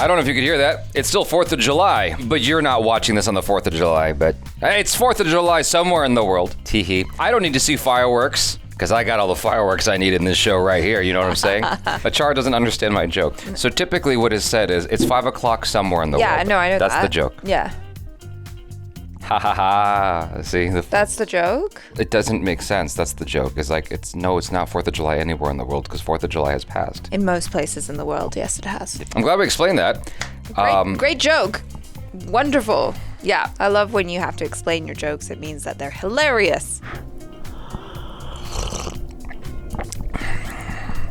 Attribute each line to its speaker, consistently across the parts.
Speaker 1: I don't know if you could hear that. It's still 4th of July, but you're not watching this on the 4th of July, but hey, it's 4th of July somewhere in the world. Teehee. I don't need to see fireworks, because I got all the fireworks I need in this show right here, you know what I'm saying? ACHARA doesn't understand my joke. So typically what is said is, it's 5 o'clock somewhere in the world.
Speaker 2: Yeah, no, I know
Speaker 1: That's the joke.
Speaker 2: Yeah.
Speaker 1: Ha ha ha. See?
Speaker 2: That's the joke?
Speaker 1: It doesn't make sense. That's the joke. It's like, it's not 4th of July anywhere in the world, because 4th of July has passed.
Speaker 2: In most places in the world, yes, it has.
Speaker 1: I'm glad we explained that.
Speaker 2: Great joke. Wonderful. Yeah, I love when you have to explain your jokes. It means that they're hilarious.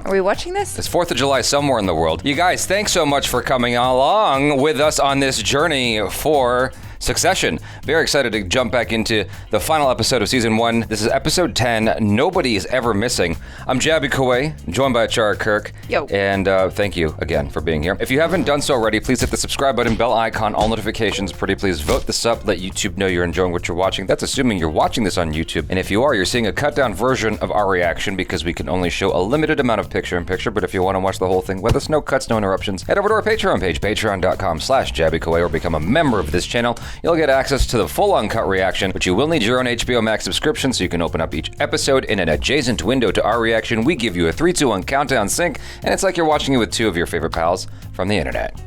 Speaker 2: Are we watching this?
Speaker 1: It's 4th of July somewhere in the world. You guys, thanks so much for coming along with us on this journey for Succession. Very excited to jump back into the final episode of season 1. This is episode 10, Nobody is Ever Missing. I'm Jabby Kaway, joined by ACHARA Kirk.
Speaker 2: Yo.
Speaker 1: And thank you again for being here. If you haven't done so already, please hit the subscribe button, bell icon, all notifications. Pretty please vote this up, let YouTube know you're enjoying what you're watching. That's assuming you're watching this on YouTube. And if you are, you're seeing a cut down version of our reaction because we can only show a limited amount of picture-in-picture. But if you want to watch the whole thing with us, no cuts, no interruptions, head over to our Patreon page, patreon.com/JabbyKaway, or become a member of this channel. You'll get access to the full uncut reaction, but you will need your own HBO Max subscription so you can open up each episode in an adjacent window to our reaction. We give you a 3, 2, 1 countdown sync, and it's like you're watching it with 2 of your favorite pals from the internet.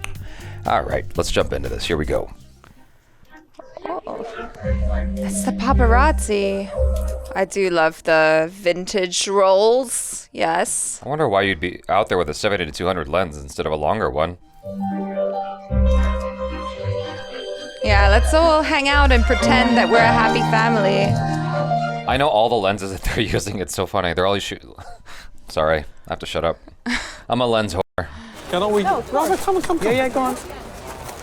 Speaker 1: All right, let's jump into this. Here we go.
Speaker 2: Oh, that's the paparazzi. I do love the vintage rolls. Yes.
Speaker 1: I wonder why you'd be out there with a 70-200 lens instead of a longer one.
Speaker 2: Yeah, let's all hang out and pretend that we're a happy family.
Speaker 1: I know all the lenses that they're using. It's so funny. They're all Sorry, I have to shut up. I'm a lens whore.
Speaker 3: Kendall, Robert, come. Yeah, go on.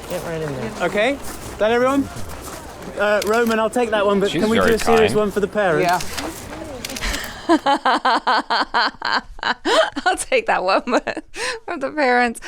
Speaker 4: Get right in there.
Speaker 3: Okay, that everyone? Roman, I'll take that one, but
Speaker 1: She's
Speaker 3: can we do
Speaker 1: very
Speaker 3: a serious
Speaker 1: kind.
Speaker 3: one for the parents?
Speaker 4: Yeah.
Speaker 2: I'll take that one from the parents.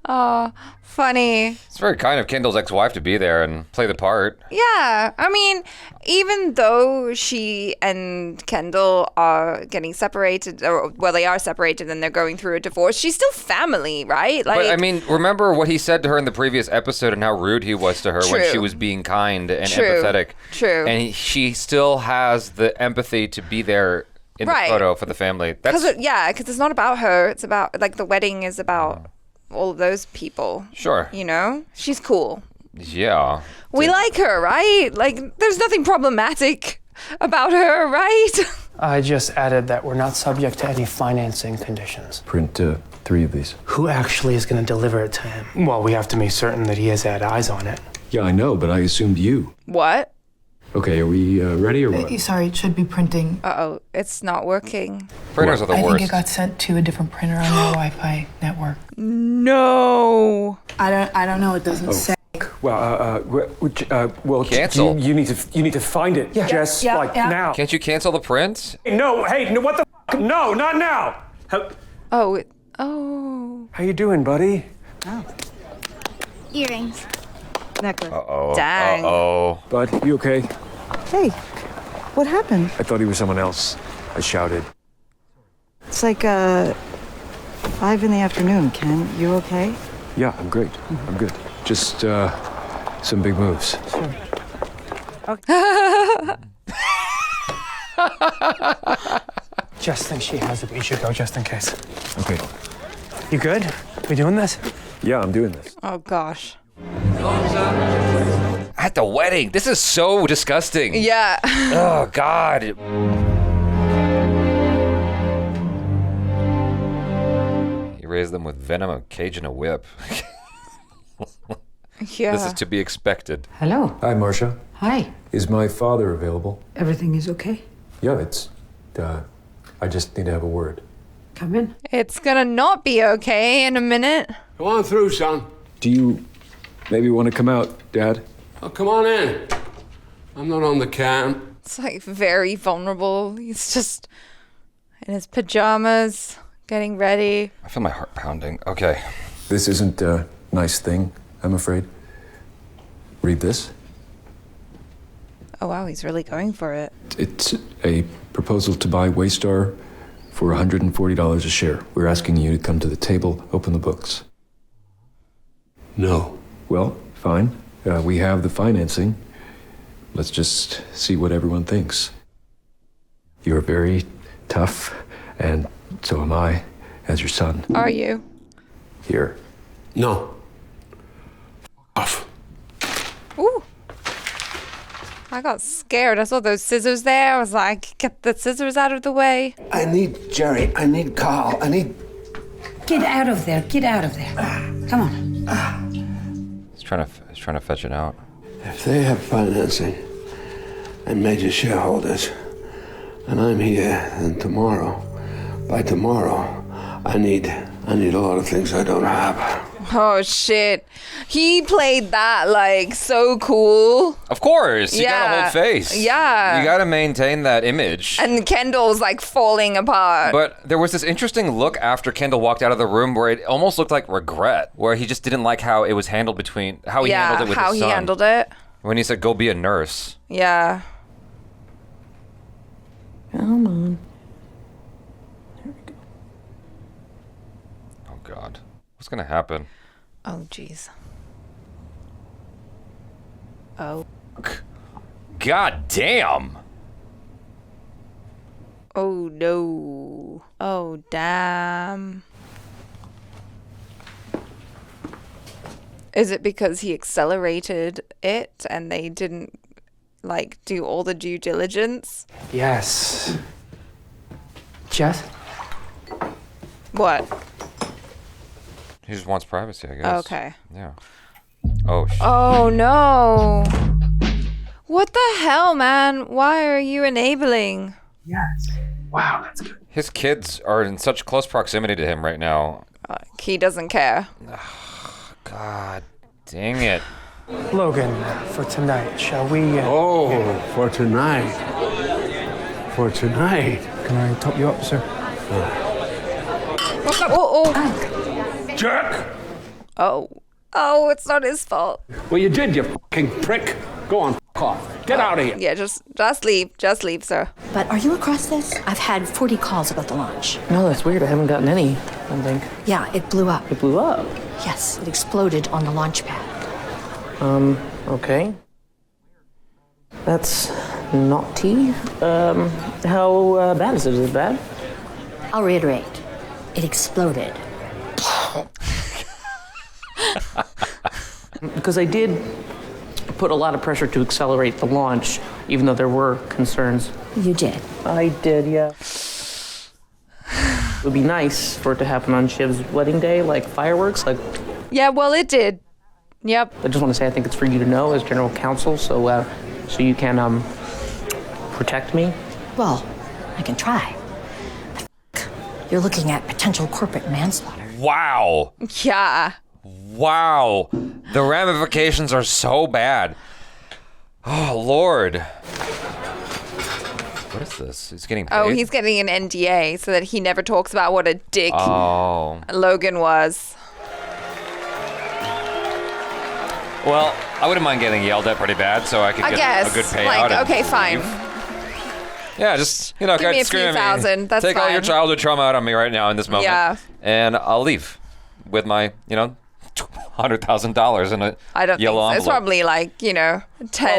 Speaker 2: Oh, funny.
Speaker 1: It's very kind of Kendall's ex-wife to be there and play the part.
Speaker 2: Yeah, I mean, even though she and Kendall are getting separated, or well, they are separated and they're going through a divorce, she's still family, right? Like,
Speaker 1: But I mean, remember what he said to her in the previous episode and how rude he was to her when
Speaker 2: True.
Speaker 1: she was being kind and
Speaker 2: True.
Speaker 1: empathetic.
Speaker 2: True.
Speaker 1: And she still has the empathy to be there in
Speaker 2: Right.
Speaker 1: the photo for the family. That's
Speaker 2: because it's not about her. It's about, like, the wedding is about all of those people.
Speaker 1: Sure.
Speaker 2: You know? She's cool.
Speaker 1: Yeah.
Speaker 2: We like her, right? Like, there's nothing problematic about her, right?
Speaker 4: I just added that we're not subject to any financing conditions.
Speaker 5: Print 3 of these.
Speaker 4: Who actually is going to deliver it to him? Well, we have to make certain that he has had eyes on it.
Speaker 5: Yeah, I know, but I assumed you.
Speaker 2: What?
Speaker 5: Okay, are we ready or what?
Speaker 6: Sorry, it should be printing.
Speaker 2: Uh-oh, it's not working.
Speaker 1: Printers are the
Speaker 6: I
Speaker 1: worst.
Speaker 6: think it got sent to a different printer on the Wi-Fi network.
Speaker 2: No.
Speaker 6: I don't know. It doesn't say.
Speaker 5: Well,
Speaker 1: Cancel.
Speaker 5: You need to find it, Jess.
Speaker 6: yeah.
Speaker 5: Now.
Speaker 1: Can't you cancel the print?
Speaker 5: No, hey, no, what the? No, not now.
Speaker 2: Oh.
Speaker 5: How you doing, buddy?
Speaker 7: Earrings.
Speaker 6: Necklace.
Speaker 1: Uh-oh.
Speaker 2: Dang.
Speaker 1: Uh-oh.
Speaker 5: Bud, you okay?
Speaker 6: Hey, what happened?
Speaker 5: I thought he was someone else. I shouted.
Speaker 6: It's like 5 in the afternoon. Ken, you okay?
Speaker 5: Yeah, I'm great. I'm good. Just some big moves.
Speaker 4: Jess thinks she has it, but you should go just in case.
Speaker 5: Okay.
Speaker 4: You good? We doing this?
Speaker 5: Yeah, I'm doing this.
Speaker 2: Oh, gosh.
Speaker 1: At the wedding. This is so disgusting.
Speaker 2: Yeah.
Speaker 1: Oh, God. You raise them with venom, a cage, and a whip.
Speaker 2: Yeah.
Speaker 1: This is to be expected.
Speaker 8: Hello.
Speaker 5: Hi, Marcia.
Speaker 8: Hi.
Speaker 5: Is my father available?
Speaker 8: Everything is okay?
Speaker 5: Yeah, I just need to have a word.
Speaker 8: Come in.
Speaker 2: It's gonna not be okay in a minute.
Speaker 9: Come on through, son.
Speaker 5: Do you maybe want to come out, Dad?
Speaker 9: Oh, come on in. I'm not on the cam.
Speaker 2: It's like very vulnerable. He's just in his pajamas, getting ready.
Speaker 1: I feel my heart pounding. Okay.
Speaker 5: This isn't a nice thing, I'm afraid. Read this.
Speaker 2: Oh, wow, he's really going for it.
Speaker 5: It's a proposal to buy Waystar for $140 a share. We're asking you to come to the table, open the books.
Speaker 9: No.
Speaker 5: Well, fine. We have the financing. Let's just see what everyone thinks. You're very tough, and so am I, as your son.
Speaker 2: Are you?
Speaker 5: Here.
Speaker 9: No. Off.
Speaker 2: Ooh. I got scared. I saw those scissors there. I was like, get the scissors out of the way.
Speaker 9: I need Jerry. I need Carl. I need...
Speaker 7: Get out of there. Get out of there. Come on.
Speaker 1: He's trying to fetch it out.
Speaker 9: If they have financing and major shareholders, and I'm here, then by tomorrow, I need a lot of things I don't have.
Speaker 2: Oh, shit. He played that, like, so cool.
Speaker 1: Of course, you
Speaker 2: Yeah.
Speaker 1: gotta hold face.
Speaker 2: Yeah.
Speaker 1: You gotta maintain that image.
Speaker 2: And Kendall's, like, falling apart.
Speaker 1: But there was this interesting look after Kendall walked out of the room where it almost looked like regret, where he just didn't like how it was handled how he handled it with
Speaker 2: how
Speaker 1: his
Speaker 2: he
Speaker 1: son.
Speaker 2: handled it.
Speaker 1: When he said, go be a nurse.
Speaker 2: Yeah.
Speaker 6: Come on.
Speaker 1: Oh, God. What's gonna happen?
Speaker 2: Oh, jeez. Oh.
Speaker 1: God damn!
Speaker 2: Oh, no. Oh, damn. Is it because he accelerated it and they didn't, like, do all the due diligence?
Speaker 4: Yes. Jess?
Speaker 2: What?
Speaker 1: He just wants privacy, I guess.
Speaker 2: Okay.
Speaker 1: Yeah. Oh, shit.
Speaker 2: Oh, no. What the hell, man? Why are you enabling?
Speaker 4: Yes. Wow, that's good.
Speaker 1: His kids are in such close proximity to him right now.
Speaker 2: He doesn't care.
Speaker 1: God dang it.
Speaker 4: Logan, for tonight, shall we...
Speaker 9: Oh, for tonight. For tonight.
Speaker 4: Can I top you up, sir?
Speaker 2: Oh.
Speaker 9: Jerk!
Speaker 2: Oh. Oh, it's not his fault.
Speaker 9: Well, you did, you fucking prick. Go on, f*** off. Get out of here.
Speaker 2: Yeah, just leave. Just leave, sir.
Speaker 7: But are you across this? I've had 40 calls about the launch.
Speaker 8: No, that's weird. I haven't gotten any, I think.
Speaker 7: Yeah, it blew up.
Speaker 8: It blew up.
Speaker 7: Yes, it exploded on the launch pad.
Speaker 8: Okay. That's naughty. How bad is it? Is it bad?
Speaker 7: I'll reiterate. It exploded.
Speaker 8: Because I did put a lot of pressure to accelerate the launch, even though there were concerns.
Speaker 7: You did.
Speaker 8: I did, yeah. It would be nice for it to happen on Shiv's wedding day, like fireworks. Like,
Speaker 2: Yeah, well, it did. Yep.
Speaker 8: I just want to say I think it's for you to know as general counsel, so you can protect me.
Speaker 7: Well, I can try. But you're looking at potential corporate manslaughter.
Speaker 1: Wow.
Speaker 2: Yeah.
Speaker 1: Wow. The ramifications are so bad. Oh, Lord. What is this? He's getting paid?
Speaker 2: Oh, he's getting an NDA so that he never talks about what a dick Logan was.
Speaker 1: Well, I wouldn't mind getting yelled at pretty bad so I could
Speaker 2: I
Speaker 1: get
Speaker 2: guess.
Speaker 1: a good payout.
Speaker 2: Like,
Speaker 1: and
Speaker 2: okay, fine.
Speaker 1: leave. Yeah, just,
Speaker 2: Give me a few
Speaker 1: scream at me.
Speaker 2: thousand, that's
Speaker 1: Take all your
Speaker 2: fine.
Speaker 1: childhood trauma out on me right now in this moment.
Speaker 2: Yeah.
Speaker 1: And I'll leave with my, $100,000 in a
Speaker 2: I don't
Speaker 1: yellow
Speaker 2: think so. It's
Speaker 1: envelope.
Speaker 2: probably like, 10,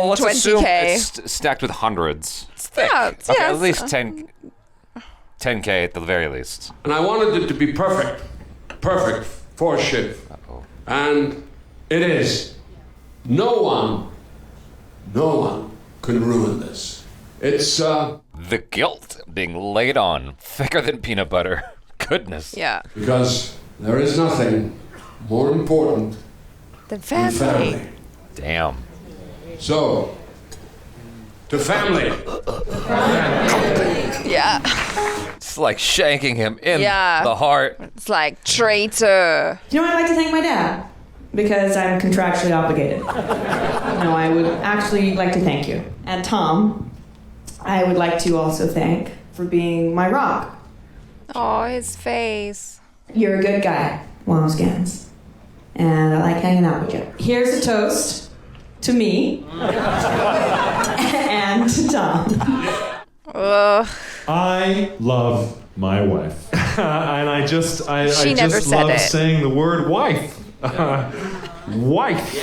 Speaker 1: Well, let's assume
Speaker 2: 20K.
Speaker 1: it's stacked with hundreds. It's thick.
Speaker 2: Yeah,
Speaker 1: Okay,
Speaker 2: yes.
Speaker 1: at least 10K at the very least.
Speaker 9: And I wanted it to be perfect. Perfect for Shiv. And it is. No one can ruin this. It's,
Speaker 1: The guilt being laid on, thicker than peanut butter. Goodness.
Speaker 2: Yeah.
Speaker 9: because there is nothing more important
Speaker 2: The
Speaker 9: than
Speaker 2: family.
Speaker 9: family.
Speaker 1: Damn.
Speaker 9: So, to family.
Speaker 2: Yeah.
Speaker 1: It's like shanking him in
Speaker 2: Yeah.
Speaker 1: the heart.
Speaker 2: It's like traitor.
Speaker 10: You know what? I'd like to thank my dad because I'm contractually obligated. No, I would actually like to thank you. And Tom, I would like to also thank for being my rock.
Speaker 2: Oh, his face.
Speaker 10: You're a good guy, Juan Scans. And I like hanging out with you. Here's a toast to me and to Tom.
Speaker 2: Ugh.
Speaker 11: I love my wife. And I just
Speaker 2: She never said
Speaker 11: love
Speaker 2: it.
Speaker 11: saying the word wife. wife.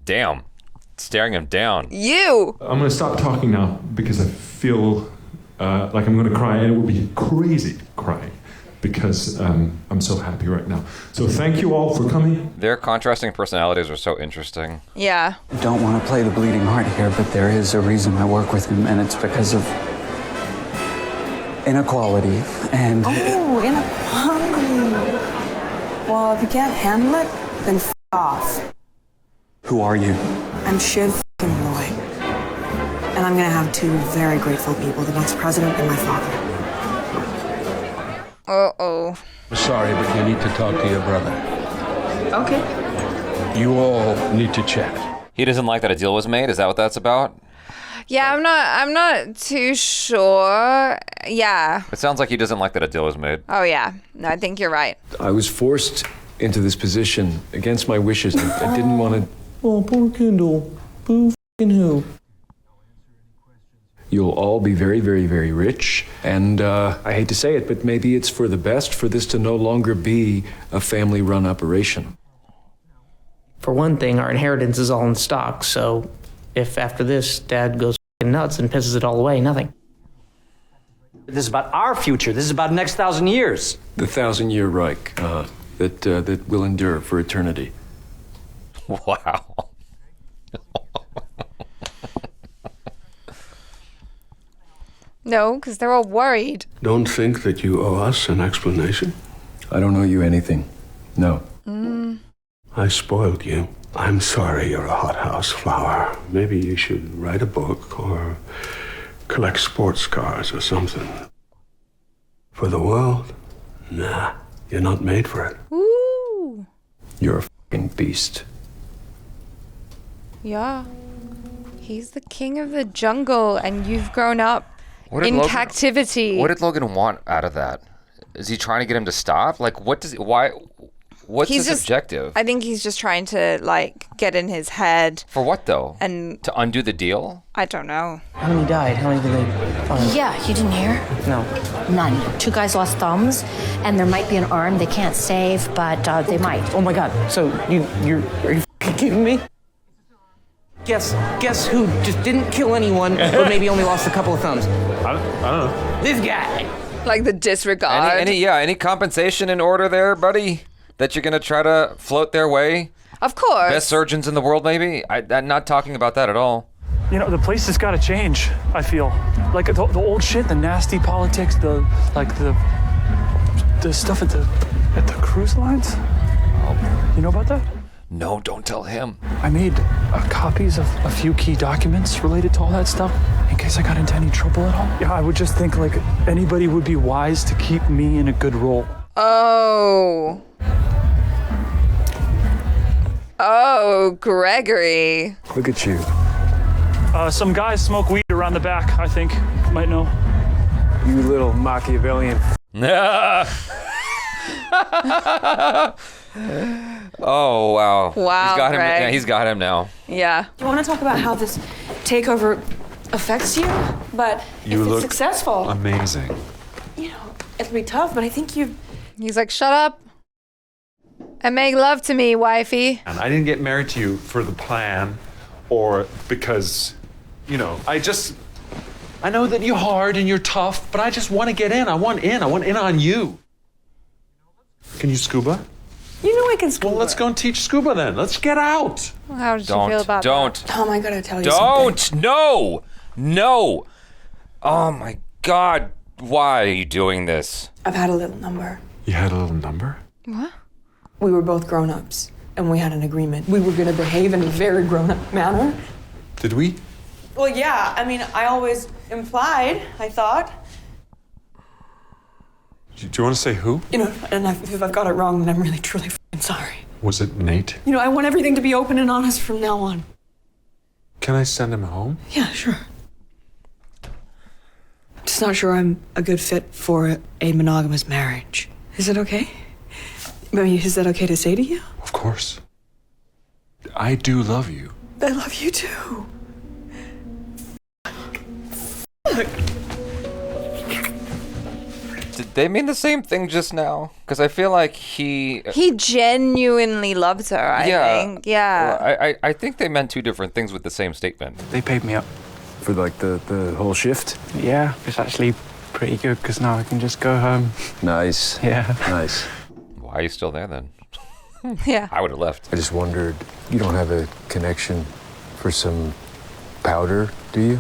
Speaker 1: Damn. Staring him down.
Speaker 2: You!
Speaker 11: I'm going to stop talking now because I feel like I'm going to cry, and it would be crazy crying because I'm so happy right now. So thank you all for coming.
Speaker 1: Their contrasting personalities are so interesting.
Speaker 2: Yeah.
Speaker 12: I don't want to play the bleeding heart here, but there is a reason I work with him, and it's because of inequality and...
Speaker 13: Oh, inequality. Well, if you can't handle it, then f*** off.
Speaker 12: Who are you?
Speaker 13: I'm Shiv f***ing Roy. And I'm gonna have two very grateful people, the next president and my father.
Speaker 2: Uh-oh.
Speaker 14: Sorry, but you need to talk to your brother.
Speaker 13: Okay.
Speaker 14: You all need to chat.
Speaker 1: He doesn't like that a deal was made? Is that what that's about?
Speaker 2: Yeah, I'm not too sure. Yeah.
Speaker 1: It sounds like he doesn't like that a deal was made.
Speaker 2: Oh, yeah. No, I think you're right.
Speaker 5: I was forced into this position against my wishes. I didn't want to...
Speaker 8: Oh, poor Kendall. Boo f***ing who?
Speaker 5: You'll all be very, very, very rich. And I hate to say it, but maybe it's for the best for this to no longer be a family-run operation.
Speaker 8: For one thing, our inheritance is all in stock, so if after this Dad goes f***ing nuts and pisses it all away, nothing.
Speaker 15: This is about our future. This is about the next 1,000 years.
Speaker 5: The 1,000-year Reich that will endure for eternity.
Speaker 1: Wow.
Speaker 2: No, because they're all worried.
Speaker 9: Don't think that you owe us an explanation.
Speaker 5: I don't owe you anything. No.
Speaker 9: I spoiled you. I'm sorry you're a hothouse flower. Maybe you should write a book or collect sports cars or something. For the world? Nah, you're not made for it.
Speaker 2: Ooh.
Speaker 5: You're a fucking beast.
Speaker 2: Yeah. He's the king of the jungle, and you've grown up in captivity.
Speaker 1: What did Logan want out of that? Is he trying to get him to stop? Like, what does... Why... What's his objective?
Speaker 2: I think he's just trying to, like, get in his head.
Speaker 1: For what, though?
Speaker 2: And
Speaker 1: to undo the deal?
Speaker 2: I don't know.
Speaker 8: How many died? How many did they find?
Speaker 7: Yeah, you didn't hear?
Speaker 8: No.
Speaker 7: None. 2 guys lost thumbs, and there might be an arm they can't save, but they might.
Speaker 8: Oh my God! So are you f***ing kidding me? Guess who just didn't kill anyone, but maybe only lost a couple of thumbs?
Speaker 11: I don't know.
Speaker 8: This guy.
Speaker 2: Like the disregard.
Speaker 1: Any compensation in order there, buddy? That you're gonna try to float their way?
Speaker 2: Of course.
Speaker 1: Best surgeons in the world, maybe? I'm not talking about that at all.
Speaker 16: You know, the place has got to change, I feel. Like the old shit, the nasty politics, the stuff at the cruise lines. You know about that?
Speaker 1: No, don't tell him.
Speaker 16: I made copies of a few key documents related to all that stuff in case I got into any trouble at all. Yeah, I would just think like anybody would be wise to keep me in a good role.
Speaker 2: Oh. Oh, Gregory.
Speaker 5: Look at you.
Speaker 16: Some guys smoke weed around the back, I think. You might know.
Speaker 5: You little Machiavellian.
Speaker 1: Oh, wow.
Speaker 2: Wow,
Speaker 1: He's got him.
Speaker 2: Greg.
Speaker 1: Yeah, he's got him now.
Speaker 2: Yeah.
Speaker 13: Do you want to talk about how this takeover affects you? But
Speaker 11: You
Speaker 13: if
Speaker 11: look
Speaker 13: it's successful,
Speaker 11: amazing.
Speaker 13: you know, it'll be tough, but I think you've...
Speaker 2: He's like, shut up and make love to me, wifey.
Speaker 11: And I didn't get married to you for the plan or because, you know, I know that you're hard and you're tough, but I just want to get in. I want in on you. Can you scuba?
Speaker 13: You know I can scuba.
Speaker 11: Well, let's go and teach scuba then. Let's get out.
Speaker 2: Well, how did you feel about that?
Speaker 13: Tom, I gotta tell you something.
Speaker 1: No. Oh my God. Why are you doing this?
Speaker 13: I've had a little number.
Speaker 11: You had a little number?
Speaker 2: What?
Speaker 13: We were both grown-ups, and we had an agreement. We were gonna behave in a very grown-up manner.
Speaker 11: Did we?
Speaker 13: Well, yeah, I mean, I always implied, I thought.
Speaker 11: Do you want to say who?
Speaker 13: You know, and if I've got it wrong, then I'm really, truly f***ing sorry.
Speaker 11: Was it Nate?
Speaker 13: You know, I want everything to be open and honest from now on.
Speaker 11: Can I send him home?
Speaker 13: Yeah, sure. Just not sure I'm a good fit for a monogamous marriage. Is it okay? I mean, is that okay to say to you?
Speaker 11: Of course. I do love you.
Speaker 13: I love you too. Fuck.
Speaker 1: Did they mean the same thing just now? Because I feel like he
Speaker 2: genuinely loves her, I think. Yeah.
Speaker 1: Well, I think they meant two different things with the same statement.
Speaker 4: They paid me up.
Speaker 5: For like the whole shift?
Speaker 4: Yeah, it's actually pretty good because now I can just go home.
Speaker 5: Nice.
Speaker 4: Yeah.
Speaker 5: Nice.
Speaker 1: Why are you still there then?
Speaker 2: Yeah.
Speaker 1: I would have left.
Speaker 5: I just wondered, you don't have a connection for some powder, do you?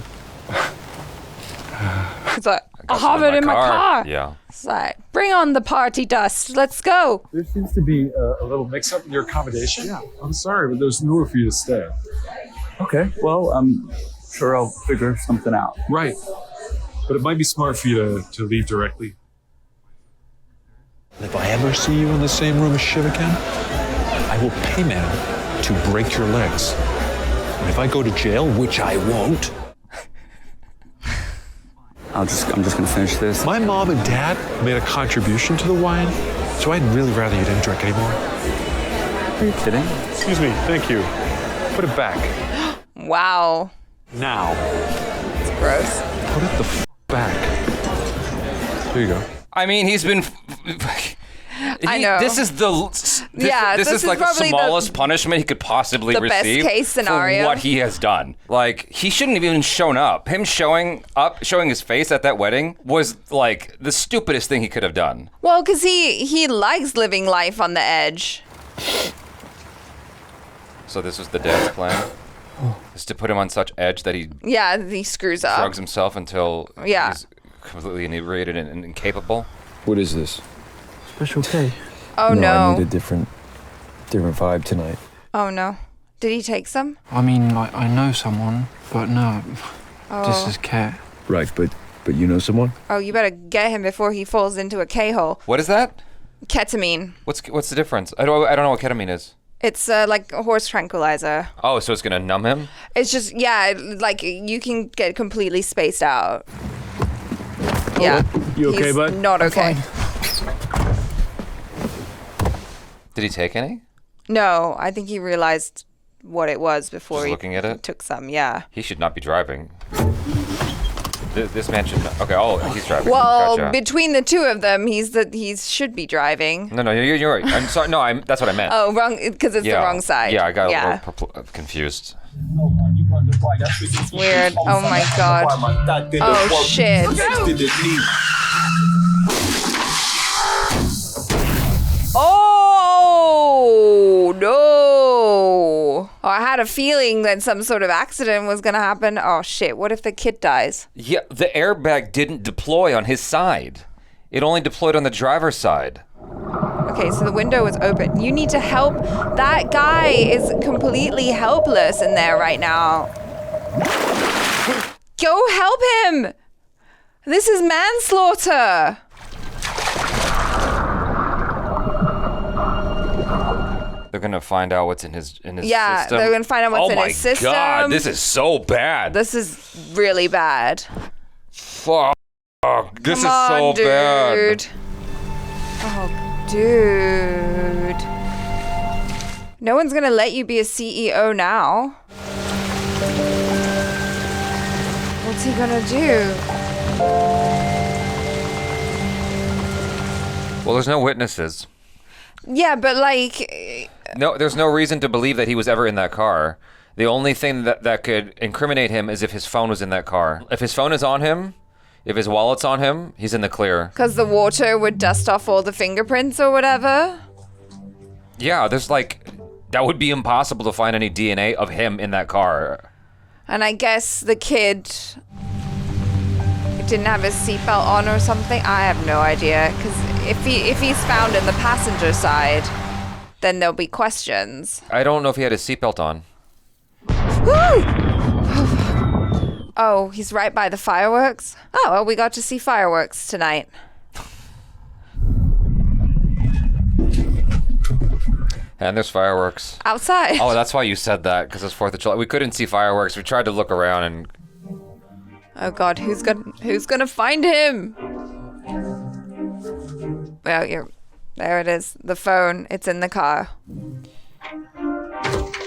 Speaker 2: It's like, I'll have it in my car.
Speaker 1: Yeah.
Speaker 2: It's like, bring on the party dust. Let's go.
Speaker 14: There seems to be a little mix-up in your accommodation. Yeah. I'm sorry, but there's nowhere for you to stay.
Speaker 17: Okay, well, I'm sure I'll figure something out.
Speaker 14: Right. But it might be smart for you to leave directly. If I ever see you in the same room as Shiv again, I will pay man to break your legs. And if I go to jail, which I won't,
Speaker 17: I'm just gonna finish this.
Speaker 14: my mom and dad made a contribution to the wine, so I'd really rather you didn't drink anymore.
Speaker 17: Are you kidding?
Speaker 14: Excuse me, thank you. Put it back.
Speaker 2: Wow.
Speaker 14: Now.
Speaker 2: It's gross.
Speaker 14: Put it the back. There you go.
Speaker 1: I mean, he's been.
Speaker 2: I know.
Speaker 1: This is this is like the
Speaker 2: probably
Speaker 1: smallest punishment he could possibly
Speaker 2: the best
Speaker 1: receive
Speaker 2: case scenario.
Speaker 1: for what he has done. Like, he shouldn't have even shown up. Him showing his face at that wedding was like the stupidest thing he could have done.
Speaker 2: Well, because he likes living life on the edge.
Speaker 1: So this was the dad's plan, is to put him on such edge that he
Speaker 2: He screws up.
Speaker 1: drugs himself until
Speaker 2: Yeah.
Speaker 1: he's completely inebriated and incapable.
Speaker 5: What is this?
Speaker 4: Special K.
Speaker 2: Oh
Speaker 5: I
Speaker 2: no.
Speaker 5: need a different vibe tonight.
Speaker 2: Oh no. Did he take some?
Speaker 4: I mean, like, I know someone, but no.
Speaker 2: Oh.
Speaker 4: This is Kat.
Speaker 5: Right, but you know someone?
Speaker 2: Oh, you better get him before he falls into a K-hole.
Speaker 1: What is that?
Speaker 2: Ketamine.
Speaker 1: What's the difference? I don't know what ketamine is.
Speaker 2: It's like a horse tranquilizer.
Speaker 1: Oh, so it's gonna numb him?
Speaker 2: It's just, like you can get completely spaced out. Yeah.
Speaker 3: You okay,
Speaker 2: He's
Speaker 3: bud?
Speaker 2: Not okay.
Speaker 1: Did he take any?
Speaker 2: No, I think he realized what it was before
Speaker 1: Just
Speaker 2: he
Speaker 1: looking at it?
Speaker 2: took some. Yeah.
Speaker 1: He should not be driving. This man should not. Okay, he's driving.
Speaker 2: Well,
Speaker 1: Gotcha.
Speaker 2: between the two of them, he should be driving.
Speaker 1: No, you're right. I'm sorry. No, that's what I meant.
Speaker 2: Oh, wrong, because it's the wrong side.
Speaker 1: Yeah, I got a little confused.
Speaker 2: It's weird. Oh my god. Oh shit. Oh no. I had a feeling that some sort of accident was gonna happen. Oh shit, what if the kid dies?
Speaker 1: Yeah, the airbag didn't deploy on his side. It only deployed on the driver's side.
Speaker 2: Okay, so the window is open. You need to help. That guy is completely helpless in there right now. Go help him. This is manslaughter.
Speaker 1: They're gonna find out what's in his system.
Speaker 2: Yeah, they're gonna find out what's in his system.
Speaker 1: Oh my god, this is so bad.
Speaker 2: This is really bad.
Speaker 1: Fuck. This
Speaker 2: Come
Speaker 1: is so
Speaker 2: on,
Speaker 1: bad.
Speaker 2: dude. Oh, dude. No one's gonna let you be a CEO now. What's he gonna do?
Speaker 1: Well, there's no witnesses.
Speaker 2: Yeah, but like...
Speaker 1: No, there's no reason to believe that he was ever in that car. The only thing that could incriminate him is if his phone was in that car. If his phone is on him, if his wallet's on him, he's in the clear.
Speaker 2: Because the water would dust off all the fingerprints or whatever?
Speaker 1: Yeah, that would be impossible to find any DNA of him in that car.
Speaker 2: And I guess the kid didn't have his seatbelt on or something. I have no idea. Because if he's found in the passenger side, then there'll be questions.
Speaker 1: I don't know if he had his seatbelt on.
Speaker 2: Woo! Oh, he's right by the fireworks? Oh, well, we got to see fireworks tonight.
Speaker 1: And there's fireworks.
Speaker 2: Outside.
Speaker 1: Oh, that's why you said that, because it's 4th of July. We couldn't see fireworks. We tried to look around and...
Speaker 2: Oh god, who's gonna find him? Well, there it is. The phone. It's in the car.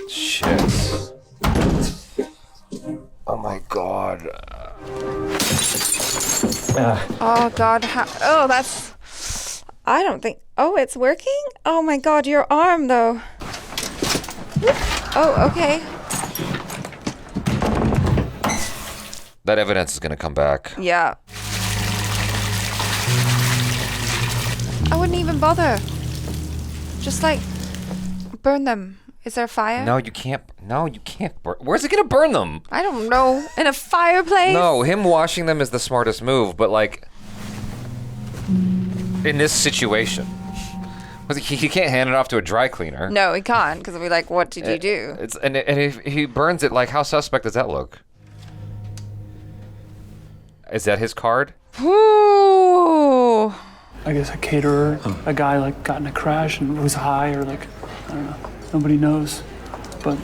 Speaker 1: Shit. Oh my god.
Speaker 2: Oh God! Oh, that's. I don't think. Oh, it's working. Oh my God! Your arm, though. Oh, okay.
Speaker 1: That evidence is gonna come back.
Speaker 2: Yeah. I wouldn't even bother. Just like burn them. Is there a fire?
Speaker 1: No, you can't. No, you can't. Where's it gonna burn them?
Speaker 2: I don't know. In a fireplace?
Speaker 1: No, him washing them is the smartest move, but like in this situation, he can't hand it off to a dry cleaner.
Speaker 2: No, he can't, because I'll be like, what did you do?
Speaker 1: And if he burns it, like, how suspect does that look? Is that his card?
Speaker 2: Ooh.
Speaker 16: I guess a caterer, a guy like got in a crash and was high, or like, I don't know, nobody knows. But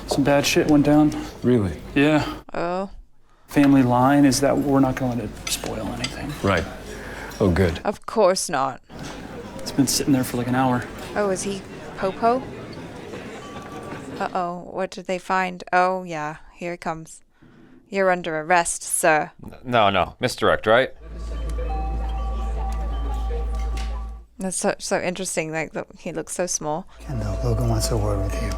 Speaker 16: some bad shit went down.
Speaker 5: Really?
Speaker 16: Yeah.
Speaker 2: Oh.
Speaker 16: Family line is that we're not gonna let it spoil anything.
Speaker 5: Right. Oh, good.
Speaker 2: Of course not.
Speaker 16: It's been sitting there for like an hour.
Speaker 2: Oh, is he Popo? Uh-oh, what did they find? Oh, yeah, here it comes. You're under arrest, sir.
Speaker 1: No. Misdirect, right?
Speaker 2: That's so interesting. Like, he looks so small.
Speaker 18: Kendall, Logan wants a word with you.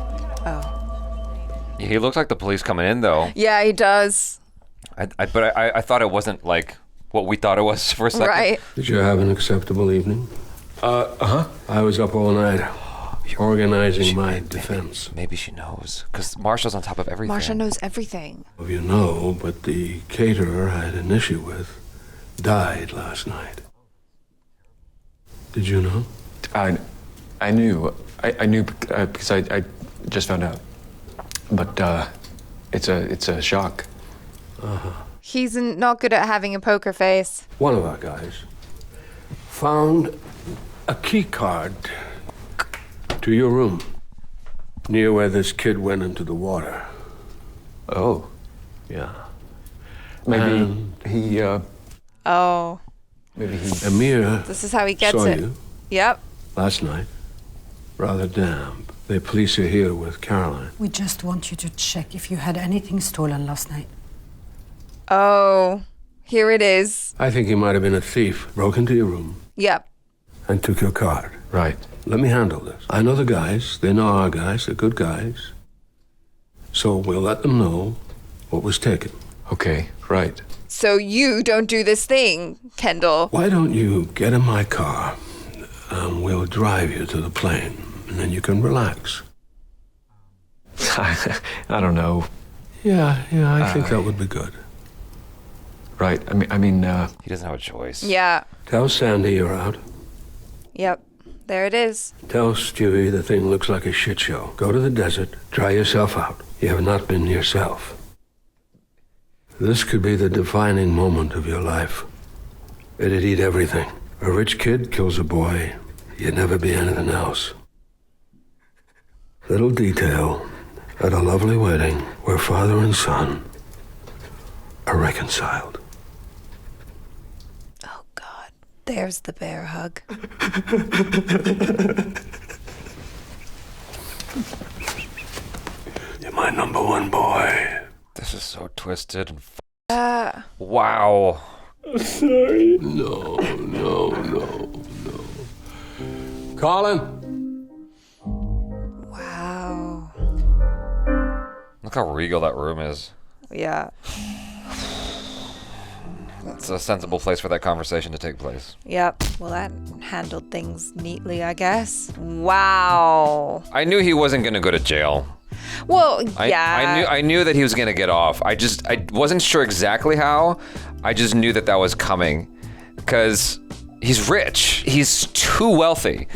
Speaker 2: Oh.
Speaker 1: He looks like the police coming in, though.
Speaker 2: Yeah, he does.
Speaker 1: But I thought it wasn't like what we thought it was for a second.
Speaker 2: Right.
Speaker 9: Did you have an acceptable evening? I was up all night organizing my defense.
Speaker 1: Maybe she knows, because Marsha's on top of everything.
Speaker 2: Marsha knows everything.
Speaker 9: Well, you know, but the caterer I had an issue with died last night. Did you know?
Speaker 5: I knew. I knew because I just found out. But it's a shock.
Speaker 2: He's not good at having a poker face.
Speaker 9: One of our guys found a key card to your room near where this kid went into the water.
Speaker 5: Oh.
Speaker 9: Yeah.
Speaker 5: Maybe he.
Speaker 2: Oh.
Speaker 5: Maybe he.
Speaker 9: Amir.
Speaker 2: This is how he gets
Speaker 9: saw
Speaker 2: it.
Speaker 9: You
Speaker 2: yep.
Speaker 9: last night. Rather damp. The police are here with Caroline.
Speaker 7: We just want you to check if you had anything stolen last night.
Speaker 2: Oh, here it is.
Speaker 9: I think he might have been a thief. Broke into your room
Speaker 2: Yep.
Speaker 9: and took your card.
Speaker 5: Right.
Speaker 9: Let me handle this. I know the guys. They know our guys. They're good guys. So we'll let them know what was taken.
Speaker 5: Okay, right.
Speaker 2: So you don't do this thing, Kendall.
Speaker 9: Why don't you get in my car and we'll drive you to the plane, and then you can relax.
Speaker 5: I don't know.
Speaker 9: Yeah, I think that would be good.
Speaker 5: Right. I mean.
Speaker 1: He doesn't have a choice.
Speaker 2: Yeah.
Speaker 9: Tell Sandy you're out.
Speaker 2: Yep. There it is.
Speaker 9: Tell Stewie the thing looks like a shit show. Go to the desert, try yourself out. You have not been yourself. This could be the defining moment of your life. It'd eat everything. A rich kid kills a boy, you'd never be anything else. Little detail at a lovely wedding where father and son are reconciled.
Speaker 2: Oh, God. There's the bear hug.
Speaker 9: You're my number one boy.
Speaker 1: This is so twisted and wow.
Speaker 9: Sorry. No. Colin?
Speaker 2: Wow.
Speaker 1: Look how regal that room is.
Speaker 2: Yeah.
Speaker 1: It's a sensible place for that conversation to take place.
Speaker 2: Yep. Well, that handled things neatly, I guess. Wow.
Speaker 1: I knew he wasn't going to go to jail.
Speaker 2: Well, yeah.
Speaker 1: I knew that he was going to get off. I wasn't sure exactly how. I just knew that was coming because he's rich. He's too wealthy.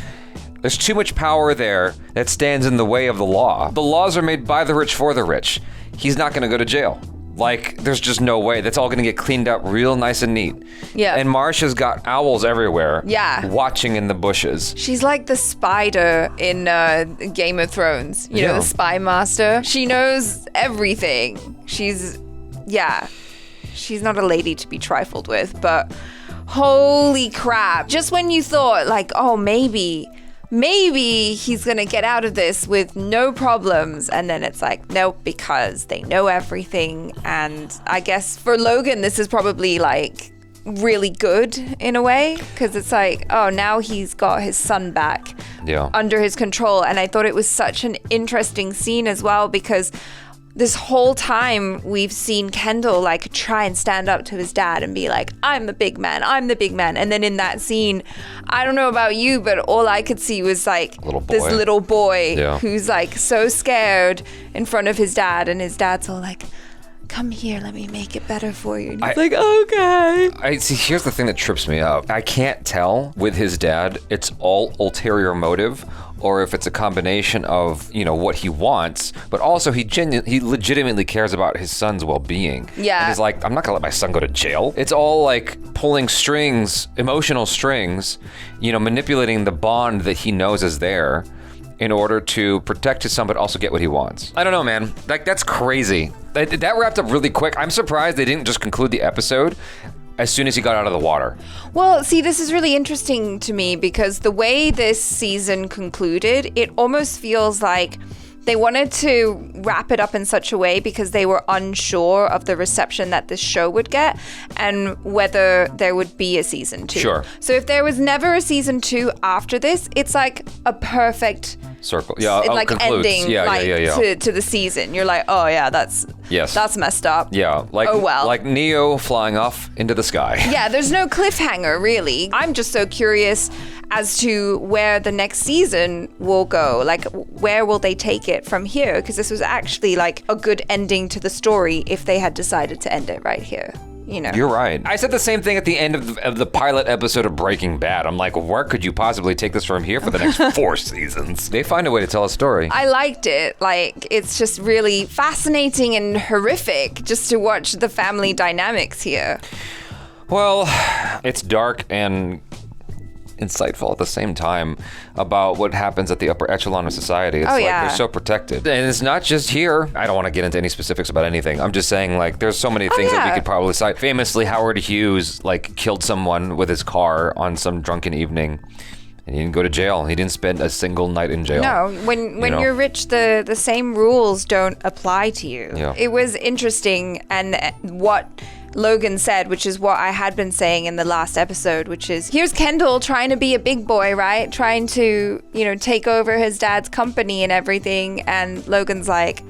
Speaker 1: There's too much power there that stands in the way of the law. The laws are made by the rich for the rich. He's not going to go to jail. Like, there's just no way. That's all going to get cleaned up real nice and neat.
Speaker 2: Yeah.
Speaker 1: And Marsha's got owls everywhere.
Speaker 2: Yeah.
Speaker 1: Watching in the bushes.
Speaker 2: She's like the spider in Game of Thrones. You know, the spy master. She knows everything. She's not a lady to be trifled with, but holy crap. Just when you thought, like, oh, maybe maybe he's gonna get out of this with no problems. And then it's like, nope, because they know everything. And I guess for Logan, this is probably like really good in a way, because it's like, oh, now he's got his son back under his control. And I thought it was such an interesting scene as well, because this whole time we've seen Kendall like try and stand up to his dad and be like, I'm the big man. And then in that scene, I don't know about you, but all I could see was like this little boy who's like so scared in front of his dad, and his dad's all like, come here, let me make it better for you. And he's like, okay.
Speaker 1: I see, here's the thing that trips me up. I can't tell with his dad, it's all ulterior motive, or if it's a combination of, you know, what he wants, but also he legitimately cares about his son's well-being.
Speaker 2: Yeah.
Speaker 1: And he's like, I'm not gonna let my son go to jail. It's all like pulling strings, emotional strings, you know, manipulating the bond that he knows is there in order to protect his son, but also get what he wants. I don't know, man. Like, that's crazy. That wrapped up really quick. I'm surprised they didn't just conclude the episode as soon as he got out of the water.
Speaker 2: Well, see, this is really interesting to me because the way this season concluded, it almost feels like they wanted to wrap it up in such a way because they were unsure of the reception that this show would get and whether there would be a season 2.
Speaker 1: Sure.
Speaker 2: So if there was never a season 2 after this, it's like a perfect
Speaker 1: circle. Yeah,
Speaker 2: like
Speaker 1: concludes.
Speaker 2: ending
Speaker 1: Yeah.
Speaker 2: To the season. You're like, oh yeah, that's messed up.
Speaker 1: Yeah, like,
Speaker 2: oh well.
Speaker 1: Like Neo flying off into the sky.
Speaker 2: Yeah, there's no cliffhanger really. I'm just so curious as to where the next season will go. Like, where will they take it from here? Because this was actually like a good ending to the story if they had decided to end it right here. You know.
Speaker 1: You're right. I said the same thing at the end of the pilot episode of Breaking Bad. I'm like, where could you possibly take this from here for the next 4 seasons? They find a way to tell a story.
Speaker 2: I liked it. Like, it's just really fascinating and horrific just to watch the family dynamics here.
Speaker 1: Well, it's dark and insightful at the same time about what happens at the upper echelon of society. It's they're so protected. And it's not just here. I don't want to get into any specifics about anything. I'm just saying, like, there's so many things that we could probably cite. Famously, Howard Hughes, like, killed someone with his car on some drunken evening. And he didn't go to jail. He didn't spend a single night in jail.
Speaker 2: No, when you're rich, the same rules don't apply to you.
Speaker 1: Yeah.
Speaker 2: It was interesting, and what Logan said, which is what I had been saying in the last episode, which is, here's Kendall trying to be a big boy, right? Trying to, you know, take over his dad's company and everything. And Logan's like,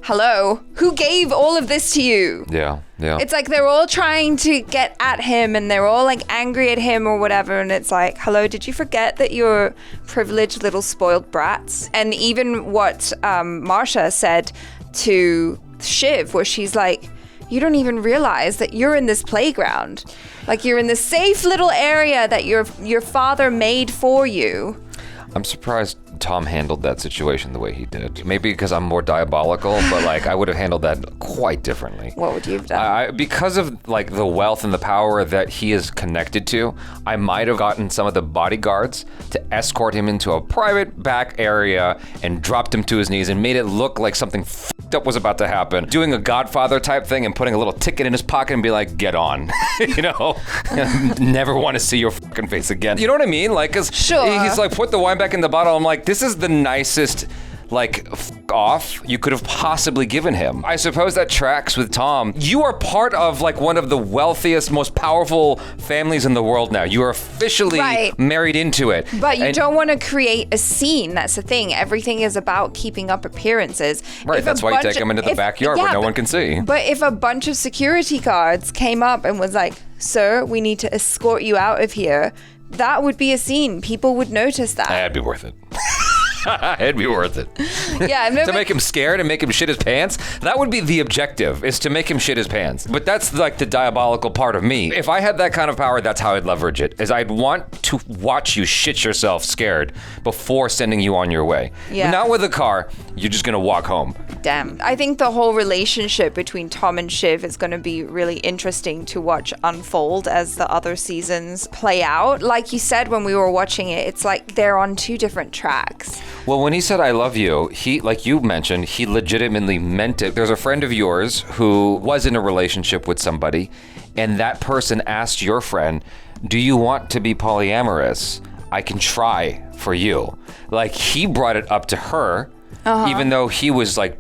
Speaker 2: hello, who gave all of this to you?
Speaker 1: Yeah.
Speaker 2: It's like they're all trying to get at him and they're all like angry at him or whatever. And it's like, hello, did you forget that you're privileged little spoiled brats? And even what Marsha said to Shiv, where she's like, you don't even realize that you're in this playground. Like, you're in this safe little area that your father made for you.
Speaker 1: I'm surprised Tom handled that situation the way he did. Maybe because I'm more diabolical, but like I would have handled that quite differently.
Speaker 2: What would you have done?
Speaker 1: Because of like the wealth and the power that he is connected to, I might have gotten some of the bodyguards to escort him into a private back area and dropped him to his knees and made it look like something f***ed up was about to happen. Doing a Godfather type thing and putting a little ticket in his pocket and be like, get on. You know? Never want to see your fucking face again. You know what I mean? Like, cause he's like, put the wine back in the bottle. I'm like, this is the nicest, like, off you could have possibly given him. I suppose that tracks with Tom. You are part of like one of the wealthiest, most powerful families in the world now. You are officially married into it.
Speaker 2: But you don't want to create a scene. That's the thing. Everything is about keeping up appearances.
Speaker 1: Right, that's why you take him into the backyard where no one can see.
Speaker 2: But if a bunch of security guards came up and was like, sir, we need to escort you out of here, that would be a scene. People would notice that.
Speaker 1: That'd be worth it. It'd be worth it.
Speaker 2: Yeah,
Speaker 1: to make him scared and make him shit his pants. That would be the objective, is to make him shit his pants. But that's like the diabolical part of me. If I had that kind of power, that's how I'd leverage it. Is I'd want to watch you shit yourself scared before sending you on your way.
Speaker 2: Yeah.
Speaker 1: Not with a car. You're just gonna walk home.
Speaker 2: Damn. I think the whole relationship between Tom and Shiv is going to be really interesting to watch unfold as the other seasons play out. Like you said when we were watching it, it's like they're on 2 different tracks.
Speaker 1: Well, when he said, I love you, he, like you mentioned, he legitimately meant it. There's a friend of yours who was in a relationship with somebody, and that person asked your friend, do you want to be polyamorous? I can try for you. Like, he brought it up to her, even though he was like,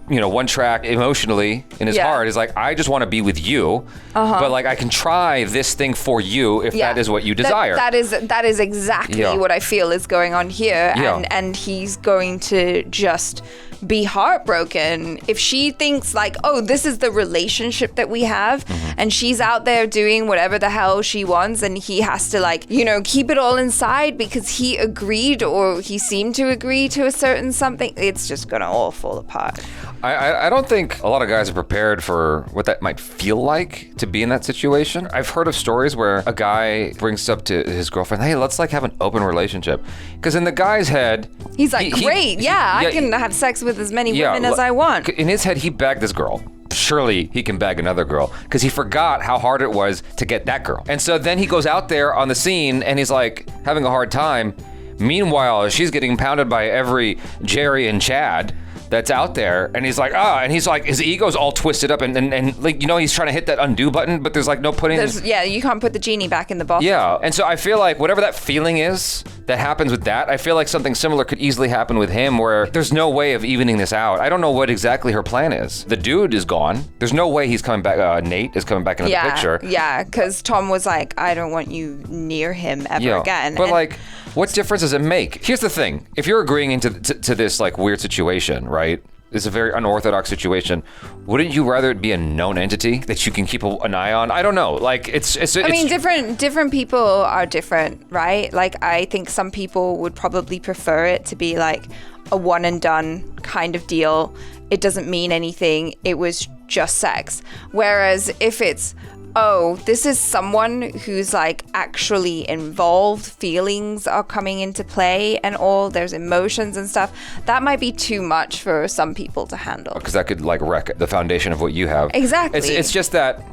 Speaker 1: one track emotionally in his heart is like, I just want to be with you, but like I can try this thing for you if that is what you desire.
Speaker 2: That is exactly what I feel is going on here, and he's going to just be heartbroken if she thinks like, oh, this is the relationship that we have, and she's out there doing whatever the hell she wants, and he has to like, keep it all inside because he agreed or he seemed to agree to a certain something. It's just gonna all fall apart.
Speaker 1: I don't think a lot of guys are prepared for what that might feel like to be in that situation. I've heard of stories where a guy brings up to his girlfriend, hey, let's like have an open relationship. Because in the guy's head,
Speaker 2: he's like, great, I can have sex with as many women as I want.
Speaker 1: In his head, he bagged this girl. Surely he can bag another girl because he forgot how hard it was to get that girl. And so then he goes out there on the scene and he's like having a hard time. Meanwhile, she's getting pounded by every Jerry and Chad that's out there, and he's like, and he's like, his ego's all twisted up, and like, he's trying to hit that undo button, but there's like no putting.
Speaker 2: You can't put the genie back in the bottle.
Speaker 1: Yeah, and so I feel like whatever that feeling is that happens with that, I feel like something similar could easily happen with him, where there's no way of evening this out. I don't know what exactly her plan is. The dude is gone. There's no way he's coming back. Nate is coming back into the picture.
Speaker 2: Yeah, because Tom was like, I don't want you near him ever again.
Speaker 1: But like, what difference does it make? Here's the thing. If you're agreeing into to this like weird situation, right? It's a very unorthodox situation. Wouldn't you rather it be a known entity that you can keep an eye on? I don't know. Like it's I
Speaker 2: mean, different people are different, right? Like I think some people would probably prefer it to be like a one and done kind of deal. It doesn't mean anything. It was just sex. Whereas if it's, oh, this is someone who's like actually involved, feelings are coming into play and all, there's emotions and stuff, that might be too much for some people to handle.
Speaker 1: Because that could like wreck the foundation of what you have.
Speaker 2: Exactly.
Speaker 1: It's just that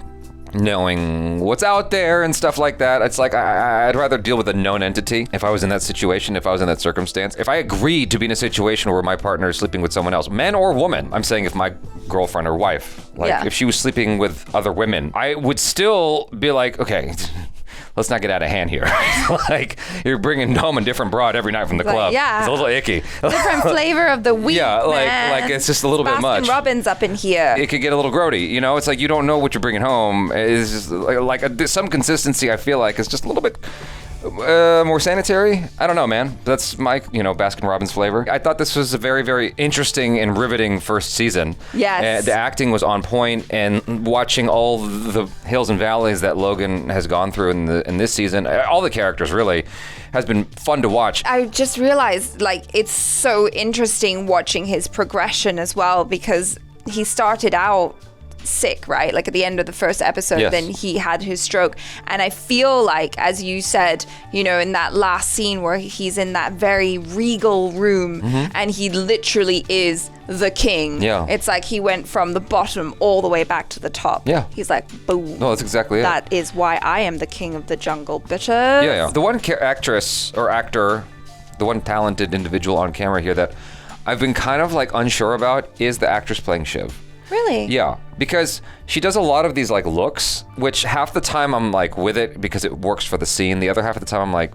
Speaker 1: knowing what's out there and stuff like that, it's like I'd rather deal with a known entity if I was in that situation, if I was in that circumstance. If I agreed to be in a situation where my partner is sleeping with someone else, man or woman, I'm saying if my girlfriend or wife, like if she was sleeping with other women, I would still be like, okay, let's not get out of hand here. Like, you're bringing home a different broad every night from the club.
Speaker 2: Yeah.
Speaker 1: It's a little icky.
Speaker 2: Different flavor of the week,
Speaker 1: like it's just a little bit much.
Speaker 2: Baskin Robbins up in here.
Speaker 1: It could get a little grody, It's like you don't know what you're bringing home. It's just like some consistency, I feel like, is just a little bit more sanitary. I don't know, man. That's my, Baskin Robbins flavor. I thought this was a very, very interesting and riveting first season.
Speaker 2: Yes.
Speaker 1: The acting was on point, and watching all the hills and valleys that Logan has gone through in this season, all the characters really, has been fun to watch.
Speaker 2: I just realized, like, it's so interesting watching his progression as well, because he started out sick, right? Like at the end of the first episode, then he had his stroke. And I feel like, as you said, in that last scene where he's in that very regal room and he literally is the king.
Speaker 1: Yeah.
Speaker 2: It's like he went from the bottom all the way back to the top.
Speaker 1: Yeah.
Speaker 2: He's like, boom.
Speaker 1: No, that's exactly it.
Speaker 2: That is why I am the king of the jungle, bitches.
Speaker 1: Yeah. The one actress or actor, the one talented individual on camera here that I've been kind of like unsure about is the actress playing Shiv.
Speaker 2: Really?
Speaker 1: Yeah, because she does a lot of these like looks, which half the time I'm like with it because it works for the scene. The other half of the time I'm like,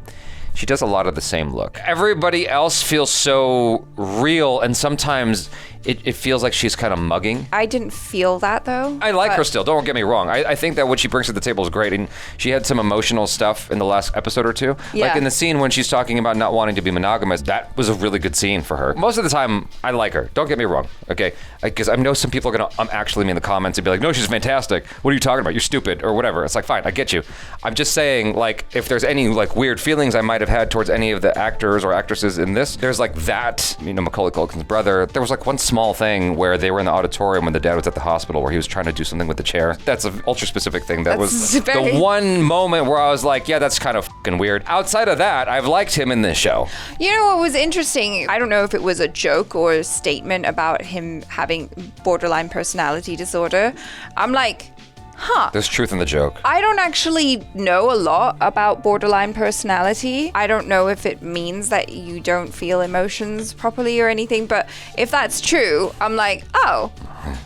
Speaker 1: she does a lot of the same look. Everybody else feels so real, and sometimes it feels like she's kind of mugging.
Speaker 2: I didn't feel that though.
Speaker 1: I like her still, don't get me wrong. I think that what she brings to the table is great, and she had some emotional stuff in the last episode or two.
Speaker 2: Yeah.
Speaker 1: Like in the scene when she's talking about not wanting to be monogamous, that was a really good scene for her. Most of the time, I like her, don't get me wrong, okay? Because I know some people are gonna actually me in the comments and be like, no, she's fantastic. What are you talking about? You're stupid, or whatever. It's like, fine, I get you. I'm just saying, like, if there's any like weird feelings I might have had towards any of the actors or actresses in this, there's like that, Macaulay Culkin's brother, there was like one small thing where they were in the auditorium when the dad was at the hospital where he was trying to do something with the chair. That's an ultra specific thing. That was the one moment where I was like, yeah, that's kind of fucking weird. Outside of that, I've liked him in this show.
Speaker 2: You know what was interesting? I don't know if it was a joke or a statement about him having borderline personality disorder. I'm like,
Speaker 1: There's truth in the joke.
Speaker 2: I don't actually know a lot about borderline personality. I don't know if it means that you don't feel emotions properly or anything, but if that's true, I'm like, oh,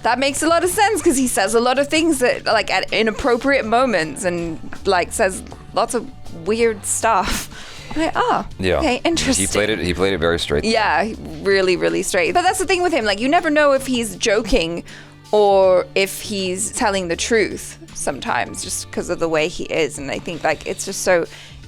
Speaker 2: that makes a lot of sense, because he says a lot of things that like at inappropriate moments and like says lots of weird stuff. Like, oh,
Speaker 1: Yeah.
Speaker 2: okay, interesting.
Speaker 1: He played it very straight.
Speaker 2: Yeah, really, really straight. But that's the thing with him. Like, you never know if he's joking or if he's telling the truth sometimes, just because of the way he is. And I think, like, it's just so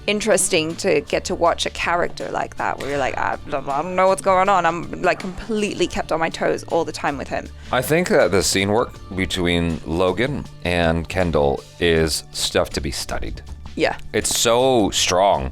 Speaker 2: interesting to get to watch a character like that, where you're like, I don't know what's going on. I'm, like, completely kept on my toes all the time with him.
Speaker 1: I think that the scene work between Logan and Kendall is stuff to be studied.
Speaker 2: Yeah.
Speaker 1: It's so strong.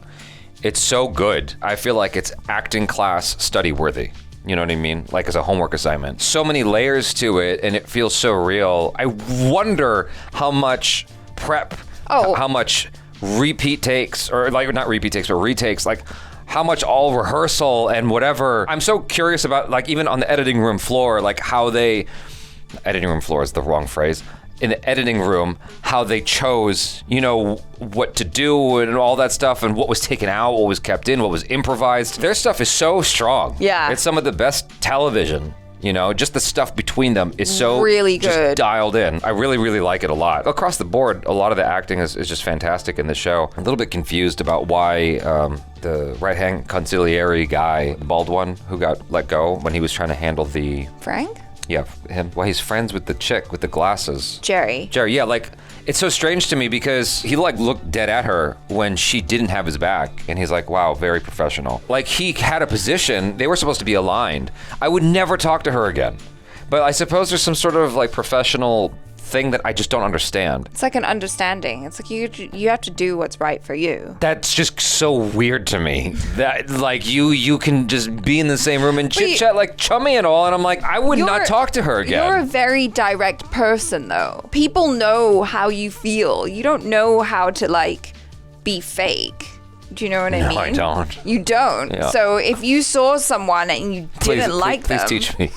Speaker 1: It's so good. I feel like it's acting class study worthy. You know what I mean? Like as a homework assignment. So many layers to it, and it feels so real. I wonder how much prep, how much repeat takes, or like not repeat takes, but retakes, like how much all rehearsal and whatever. I'm so curious about, like, even on the editing room floor, like how they, editing room floor is the wrong phrase, in the editing room, how they chose, you know, what to do and all that stuff, and what was taken out, what was kept in, what was improvised. Their stuff is so strong.
Speaker 2: Yeah.
Speaker 1: It's some of the best television. You know, just the stuff between them is so
Speaker 2: really good,
Speaker 1: just dialed in. I really, really like it a lot. Across the board, a lot of the acting is just fantastic in the show. I'm a little bit confused about why the right-hand consigliere guy, the bald one who got let go when he was trying to handle the...
Speaker 2: Frank?
Speaker 1: Yeah, him. Well, he's friends with the chick with the glasses.
Speaker 2: Jerry, yeah,
Speaker 1: like, it's so strange to me because he, like, looked dead at her when she didn't have his back. And he's like, wow, very professional. Like, he had a position. They were supposed to be aligned. I would never talk to her again. But I suppose there's some sort of, like, professional thing that I just don't understand.
Speaker 2: It's like an understanding. It's like you have to do what's right for you.
Speaker 1: That's just so weird to me. That, like, you can just be in the same room and chit chat like chummy and all, and I'm like, I would not talk to her again.
Speaker 2: You're a very direct person, though. People know how you feel. You don't know how to, like, be fake. Do you know what I mean?
Speaker 1: No, I don't.
Speaker 2: You don't.
Speaker 1: Yeah.
Speaker 2: So if you saw someone and you didn't like them...
Speaker 1: Please teach me.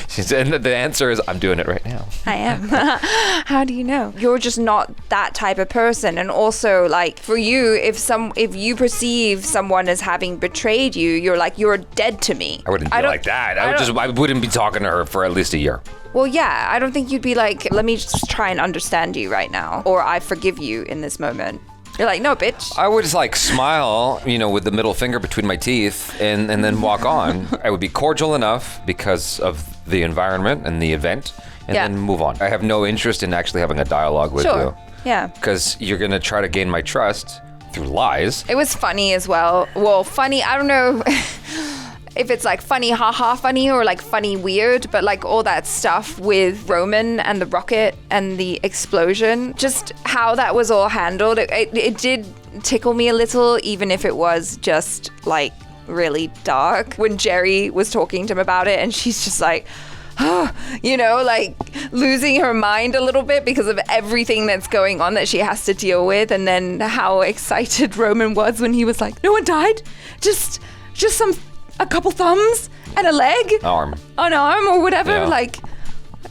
Speaker 1: She said the answer is, I'm doing it right now.
Speaker 2: I am. How do you know? You're just not that type of person. And also, like, for you, if you perceive someone as having betrayed you, you're like, you're dead to me.
Speaker 1: I wouldn't be like that. I wouldn't be talking to her for at least a year.
Speaker 2: Well, yeah, I don't think you'd be like, let me just try and understand you right now, or I forgive you in this moment. You're like, no, bitch.
Speaker 1: I would just, like, smile, you know, with the middle finger between my teeth and then walk on. I would be cordial enough because of the environment and the event, and then move on. I have no interest in actually having a dialogue with you.
Speaker 2: Yeah.
Speaker 1: Because you're going to try to gain my trust through lies.
Speaker 2: It was funny as well. Well, funny, I don't know if it's like funny, haha funny, or like funny weird, but like all that stuff with Roman and the rocket and the explosion, just how that was all handled, it did tickle me a little, even if it was just like really dark. When Jerry was talking to him about it and she's just like, you know, like losing her mind a little bit because of everything that's going on that she has to deal with, and then how excited Roman was when he was like, no one died, just a couple thumbs and a leg, an arm or whatever, like,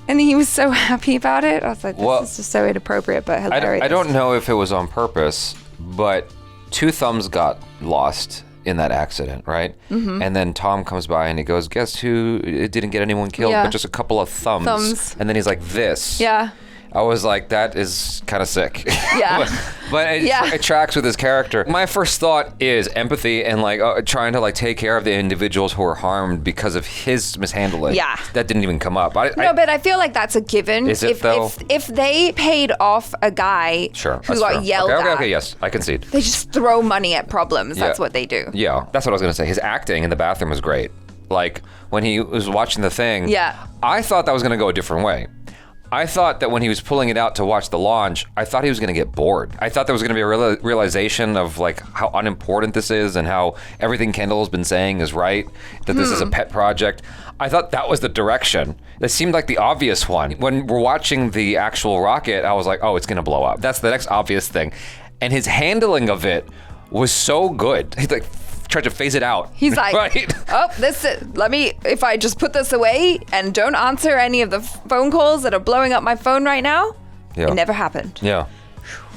Speaker 2: and he was so happy about it. I was like, this is just so inappropriate but hilarious.
Speaker 1: I don't know if it was on purpose, but 2 thumbs got lost in that accident, right?
Speaker 2: Mm-hmm.
Speaker 1: And then Tom comes by and he goes, guess who? It didn't get anyone killed, but just a couple of thumbs. And then he's like, this.
Speaker 2: Yeah.
Speaker 1: I was like, that is kind of sick.
Speaker 2: Yeah.
Speaker 1: but it tracks with his character. My first thought is empathy and like trying to like take care of the individuals who were harmed because of his mishandling.
Speaker 2: Yeah.
Speaker 1: That didn't even come up. But I
Speaker 2: feel like that's a given.
Speaker 1: Is it though?
Speaker 2: If they paid off a guy who got yelled at.
Speaker 1: Okay, yes, I concede.
Speaker 2: They just throw money at problems. That's what they do.
Speaker 1: Yeah, that's what I was going to say. His acting in the bathroom was great. Like when he was watching the thing, I thought that was going to go a different way. I thought that when he was pulling it out to watch the launch, I thought he was going to get bored. I thought there was going to be a realization of like how unimportant this is and how everything Kendall has been saying is right, that this is a pet project. I thought that was the direction. That seemed like the obvious one. When we're watching the actual rocket, I was like, oh, it's going to blow up. That's the next obvious thing. And his handling of it was so good. He's like, tried to phase it out.
Speaker 2: He's like,
Speaker 1: right?
Speaker 2: If I just put this away and don't answer any of the phone calls that are blowing up my phone right now, it never happened.
Speaker 1: Yeah.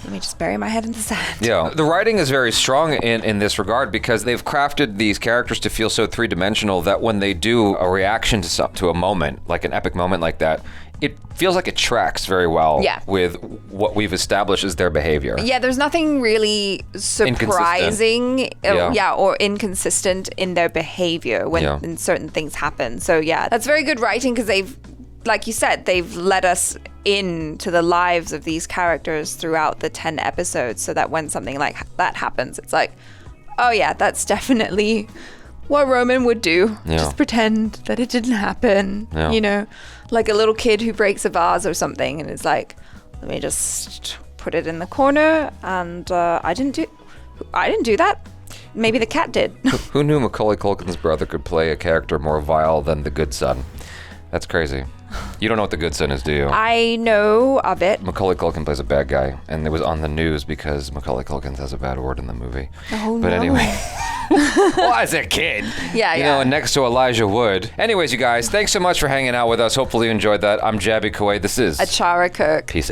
Speaker 2: Let me just bury my head in the sand.
Speaker 1: Yeah. The writing is very strong in this regard because they've crafted these characters to feel so three-dimensional that when they do a reaction to a moment, like an epic moment like that, it feels like it tracks very well
Speaker 2: Yeah.
Speaker 1: with what we've established as their behavior.
Speaker 2: Yeah, there's nothing really surprising, or inconsistent in their behavior when certain things happen. So yeah, that's very good writing because they've, like you said, they've let us into the lives of these characters throughout the 10 episodes, so that when something like that happens, it's like, oh yeah, that's definitely what Roman would do.
Speaker 1: Yeah.
Speaker 2: Just pretend that it didn't happen.
Speaker 1: Yeah.
Speaker 2: You know, like a little kid who breaks a vase or something, and it's like, let me just put it in the corner, and I didn't do that. Maybe the cat did.
Speaker 1: Who knew Macaulay Culkin's brother could play a character more vile than the good son? That's crazy. You don't know what the good son is, do you?
Speaker 2: I know of it.
Speaker 1: Macaulay Culkin plays a bad guy, and it was on the news because Macaulay Culkin has a bad word in the movie.
Speaker 2: Oh,
Speaker 1: but
Speaker 2: no.
Speaker 1: anyway. Well, as a kid.
Speaker 2: Yeah,
Speaker 1: you know, and next to Elijah Wood. Anyways, you guys, thanks so much for hanging out with us. Hopefully you enjoyed that. I'm Jabby Kuwait. This is
Speaker 2: ACHARA Cook.
Speaker 1: Peace out.